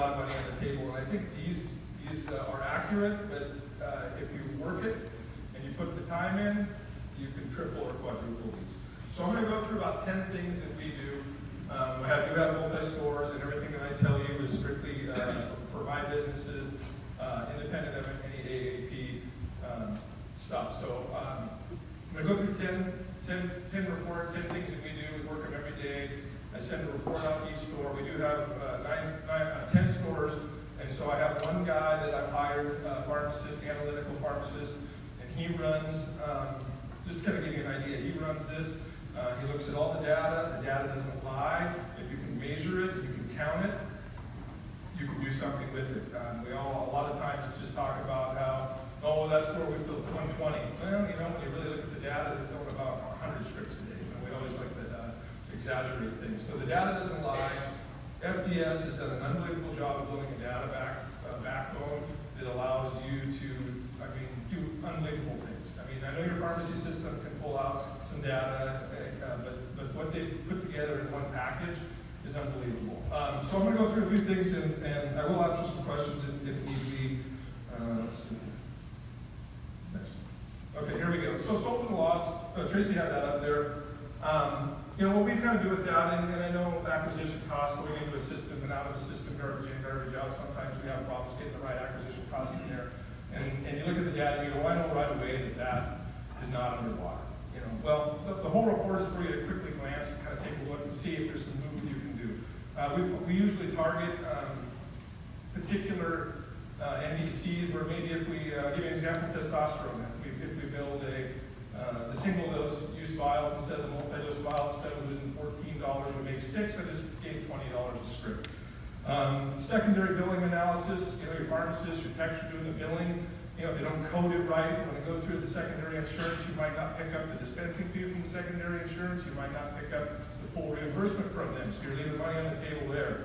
lot of money on the table. And I think these are accurate, but if you work it and you put the time in, you can triple or quadruple these. So I'm going to go through about 10 things that we do. We have multi-stores, and everything that I tell you is strictly for my businesses, independent of any AAP stuff. So I'm going to go through 10 reports, 10 things that we do. We work them every day. I send a report out to each store. We do have 10 stores, and so I have one guy that I've hired, pharmacist, analytical pharmacist, and he runs, just to kind of give you an idea, he runs this. He looks at all the data. The data doesn't lie. If you can measure it, you can count it, you can do something with it. We all, a lot of times, just talk about how, oh, that store we filled 120. Well, you know, when you really look at the data, they're filling about 100 strips a day. We always like to exaggerate things. So the data doesn't lie. FDS has done an unbelievable job of building a data backbone that allows you to, do unbelievable things. I know your pharmacy system can pull out some data, but what they've put together in one package is unbelievable. So I'm going to go through a few things, and I will answer some questions if need be. Let's see. Next one. Okay, here we go. So sold and lost. Tracy had that up there. What we kind of do with that, and I know acquisition costs going into a system and out of a system, garbage in, garbage out. Sometimes we have problems getting the right acquisition costs in there. And you look at the data and you go, well, I know right away that is not underwater. Well, the whole report is for you to quickly glance and kind of take a look and see if there's some movement you can do. We usually target particular NDCs where maybe if we give you an example, testosterone, if we build the single dose use vials instead of the multi-dose vials, instead of losing $14, we make $6. I just gave $20 a script. Secondary billing analysis, your pharmacist, your techs are doing the billing. If they don't code it right, when it goes through the secondary insurance, you might not pick up the dispensing fee from the secondary insurance. You might not pick up the full reimbursement from them, so you're leaving money on the table there.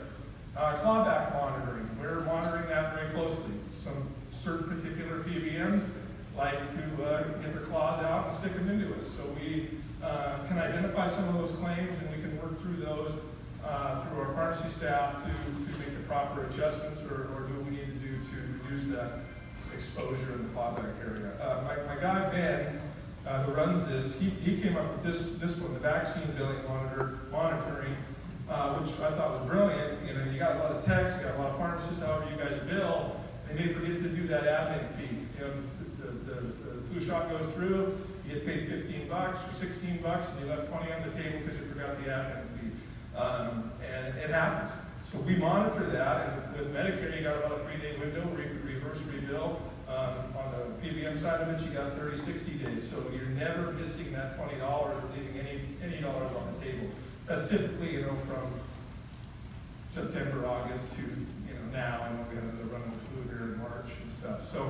Clawback monitoring, we're monitoring that very closely. Some certain particular PBMs like to get their claws out and stick them into us. So we can identify some of those claims, and we can work through those through our pharmacy staff to make the proper adjustments or do what we need to do to reduce that exposure in the clawback area. My guy, Ben, who runs this, he came up with this one, the vaccine billing monitoring, which I thought was brilliant. You got a lot of techs, you got a lot of pharmacists, however you guys bill, they may forget to do that admin fee. The flu shot goes through, you get paid $15 or $16, and you left 20 on the table because you forgot the admin fee. And it happens. So we monitor that, and with Medicare, you got about a 3-day window where you can reverse rebill. On the PBM side of it, you got 30, 60 days. So you're never missing that $20 or leaving any dollars on the table. That's typically, from September, August to, now. I know we have the run of the flu here in March and stuff. So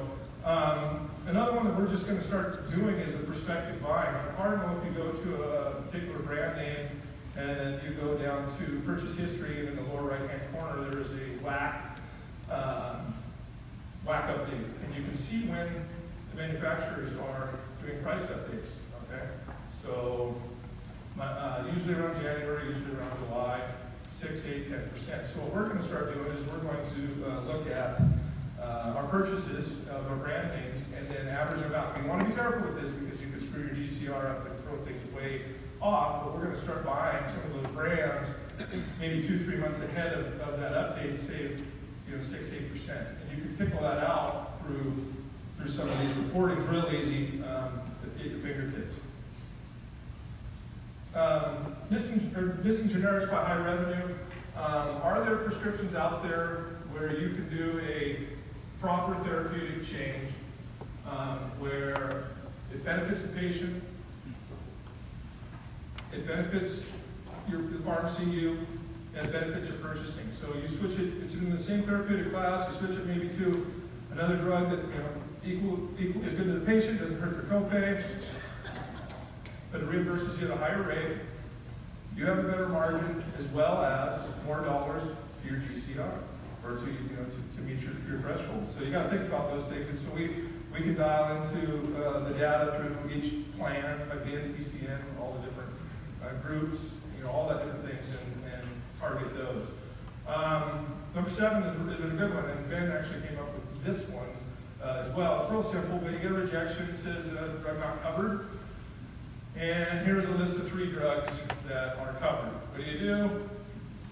another one that we're just going to start doing is the prospective buying. On Cardinal, if you go to a particular brand name, and then you go down to purchase history, and in the lower right-hand corner, there is a WAC update. And you can see when the manufacturers are doing price updates, okay? So usually around January, usually around July, 6, 8, 10%. So what we're going to start doing is we're going to look at our purchases of our brand names and then average them out. We want to be careful with this because you could screw your GCR up and throw things way off, but we're going to start buying some of those brands maybe 2-3 months ahead of that update and save 6-8%. And you can tickle that out through some of these reportings real easy at your fingertips. Missing generics by high revenue. Are there prescriptions out there where you can do a proper therapeutic change where it benefits the patient, it benefits the pharmacy, and it benefits your purchasing? So you switch it, it's in the same therapeutic class, you switch it maybe to another drug that equal is good to the patient, doesn't hurt their copay, but it reimburses you at a higher rate. You have a better margin as well as more dollars to your GCR or to meet your threshold. So you got to think about those things, and so we can dial into the data through each plan, again, PCN, all the different groups, all that different things, and target those. Number 7 is a good one, and Ben actually came up with this one as well. It's real simple, but you get a rejection. It says drug not covered. And here's a list of 3 drugs that are covered. What do?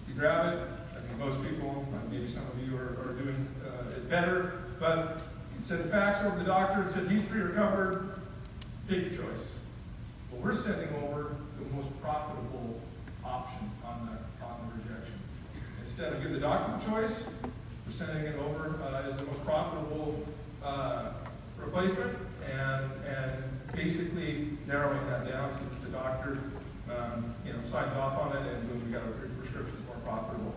You grab it. I mean, most people, maybe some of you are doing it better, but you send a fax over to the doctor and said, these 3 are covered. Take your choice. Well, we're sending over the most profitable option on the rejection. Instead of give the doctor the choice, we're sending it over as the most profitable replacement, and basically narrowing that down so that the doctor signs off on it, and when we got a prescription is more profitable.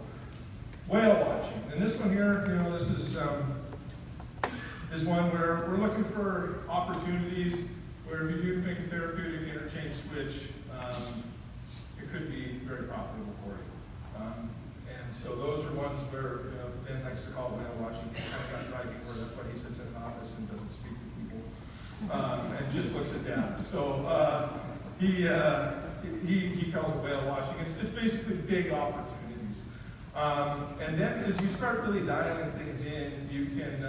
Whale watching, and this one here, this is one where we're looking for opportunities where if you do make a therapeutic interchange switch, it could be very profitable for you. And so those are ones where Ben likes to call whale watching. He's kind of got a dragging word. That's why he sits in an office and doesn't speak to people and just looks at data. So he calls it whale watching. It's basically big opportunities. And then as you start really dialing things in, you can.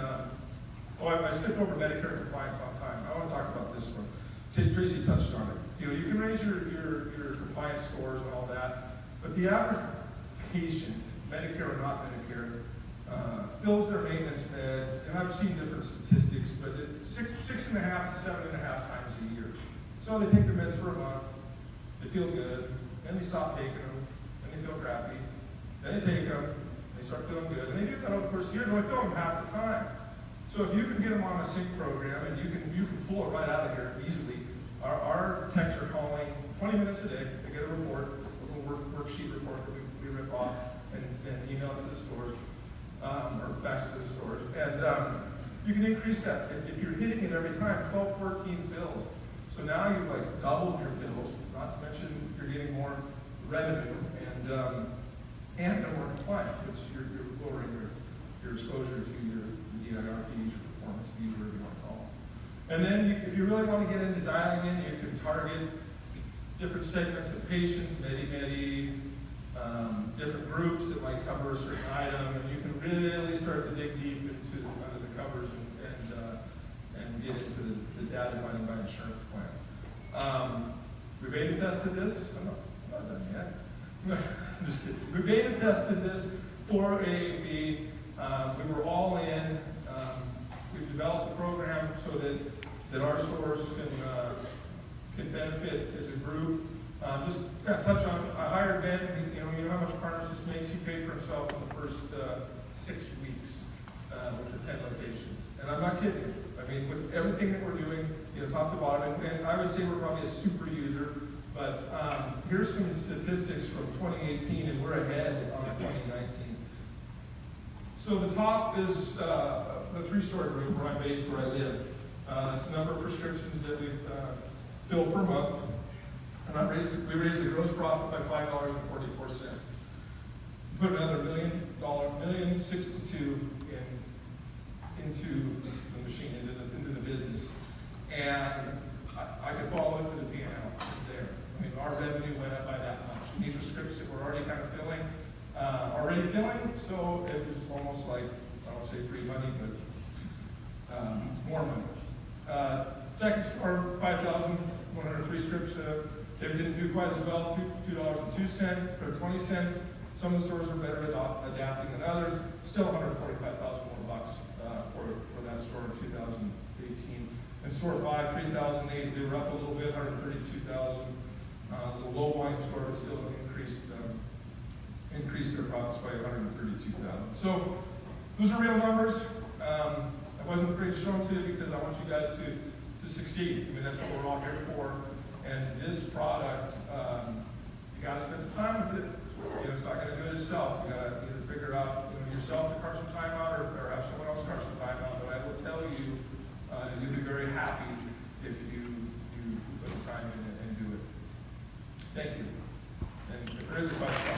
I skipped over Medicare compliance on time. I want to talk about this one. Tracy touched on it. You can raise your compliance scores and all that, but the average patient, Medicare or not Medicare, fills their maintenance med, and I've seen different statistics, but it's 6.5 to 7.5 times a year. So they take their meds for a month, they feel good, then they stop taking them, then they feel crappy, then they take them, they start feeling good, and they do that over the course of the year, and they fill them half the time. So if you can get them on a sync program, and you can pull it right out of here easily. Our techs are calling 20 minutes a day. They get a report, a little worksheet report that we rip off and email it to the stores, or fax it to the stores. And you can increase that. If you're hitting it every time, 12, 14 fills. So now you've doubled your fills, not to mention you're getting more revenue and they're more compliant, which you're lowering your exposure to your DIR fees, your performance fees, whatever you want to call them. And then if you really want to get into dialing in, you can target different segments of patients, medi-medi, different groups that might cover a certain item, and you can really start to dig deep into under the covers and get into the data mining by insurance plan. We beta tested this. I'm not done yet. I'm just kidding. We beta tested this for AAP. We were all in. We've developed a program so that our stores can benefit as a group. Just kind of touch on, I hired Ben. You know how much a pharmacist makes. He paid for himself in the first 6 weeks with the 10 locations. And I'm not kidding you. I mean, with everything that we're doing, top to bottom, and I would say we're probably a super user, but here's some statistics from 2018, and we're ahead on 2019. So the top is the 3-story group where I'm based, where I live. It's the number of prescriptions that we've filled per month. And we raised the gross profit by $5.44. Put another $1.62 million into the machine, into the business. And I could follow it to the P&L. It's there. I mean, our revenue went up by that much. And these are scripts that we're already kind of filling. So it was almost like, I don't want to say free money, but more money. Second store, 5,103 scripts. They didn't do quite as well, $2.02 or 20 cents. Some of the stores are better at adapting than others. Still 145,000 more bucks for that store in 2018. And store 5, 3,008, they were up a little bit, 132,000. The low wine store was still increased their profits by 132,000. So those are real numbers. I wasn't afraid to show them to you because I want you guys to succeed. I mean, that's what we're all here for. And this product, you got to spend some time with it. It's not going to do it yourself. You got to either figure out yourself to carve some time out, or have someone else carve some time out. But I will tell you, you'll be very happy if you put the time in and do it. Thank you. And if there is a question,